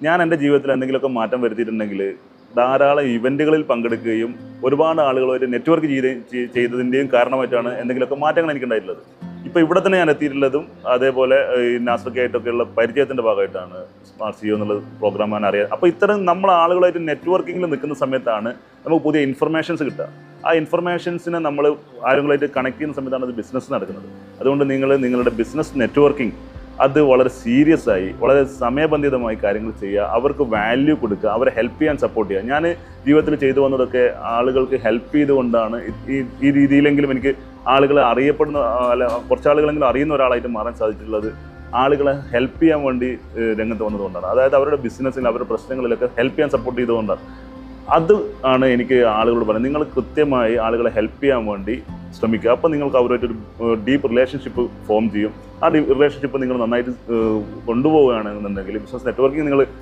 ഞാൻ എൻ്റെ ജീവിതത്തിൽ എന്തെങ്കിലുമൊക്കെ മാറ്റം വരുത്തിയിട്ടുണ്ടെങ്കിൽ ധാരാളം ഇവൻറ്റുകളിൽ പങ്കെടുക്കുകയും ഒരുപാട് ആളുകളുമായിട്ട് നെറ്റ്വർക്ക് ചെയ്തതിൻ്റെയും കാരണമായിട്ടാണ് എന്തെങ്കിലുമൊക്കെ മാറ്റങ്ങൾ എനിക്കുണ്ടായിട്ടുള്ളത്. ഇപ്പോൾ ഇവിടെ തന്നെ ഞാൻ എത്തിയിട്ടുള്ളതും അതേപോലെ ഈ നാസ്രിക്കായിട്ടൊക്കെയുള്ള പരിചയത്തിൻ്റെ ഭാഗമായിട്ടാണ് സ്മാർട്ട് സിഇഒ എന്നുള്ള പ്രോഗ്രാം ഞാൻ അറിയാം. അപ്പോൾ ഇത്തരം നമ്മൾ ആളുകളായിട്ട് നെറ്റ്വർക്കിങ്ങിൽ നിൽക്കുന്ന സമയത്താണ് നമുക്ക് പുതിയ ഇൻഫർമേഷൻസ് കിട്ടുക. ആ ഇൻഫർമേഷൻസിനെ നമ്മൾ ആളുകളായിട്ട് കണക്ട് ചെയ്യുന്ന സമയത്താണ് അത് ബിസിനസ് നടക്കുന്നത്. അതുകൊണ്ട് നിങ്ങളുടെ ബിസിനസ് നെറ്റ്വർക്കിംഗ് അത് വളരെ സീരിയസ് ആയി വളരെ സമയബന്ധിതമായി കാര്യങ്ങൾ ചെയ്യുക, അവർക്ക് വാല്യൂ കൊടുക്കുക, അവരെ ഹെൽപ്പ് ചെയ്യാൻ സപ്പോർട്ട് ചെയ്യുക. ഞാൻ ജീവിതത്തിൽ ചെയ്തു വന്നതൊക്കെ ആളുകൾക്ക് ഹെൽപ്പ് ചെയ്തുകൊണ്ടാണ് ഈ രീതിയിലെങ്കിലും എനിക്ക് ആളുകളെ അറിയപ്പെടുന്ന കുറച്ച് ആളുകളെങ്കിലും അറിയുന്ന ഒരാളായിട്ട് മാറാൻ സാധിച്ചിട്ടുള്ളത്. ആളുകളെ ഹെൽപ്പ് ചെയ്യാൻ വേണ്ടി രംഗത്ത് വന്നതുകൊണ്ടാണ്. അതായത് അവരുടെ ബിസിനസ്സിൽ അവരുടെ പ്രശ്നങ്ങളിലൊക്കെ ഹെൽപ്പ് ചെയ്യാൻ സപ്പോർട്ട് ചെയ്തുകൊണ്ടാണ്. അത് ആണ് എനിക്ക് ആളുകളോട് പറയുന്നത്. നിങ്ങൾ കൃത്യമായി ആളുകളെ ഹെൽപ്പ് ചെയ്യാൻ വേണ്ടി ശ്രമിക്കുക. അപ്പോൾ നിങ്ങൾക്ക് അവരുമായിട്ടൊരു ഡീപ്പ് റിലേഷൻഷിപ്പ് ഫോം ചെയ്യും. ആ റിലേഷൻഷിപ്പ് നിങ്ങൾ നന്നായിട്ട് കൊണ്ടുപോവുകയാണെന്നുണ്ടെങ്കിൽ ബിസിനസ് നെറ്റ്വർക്കിംഗ് നിങ്ങൾ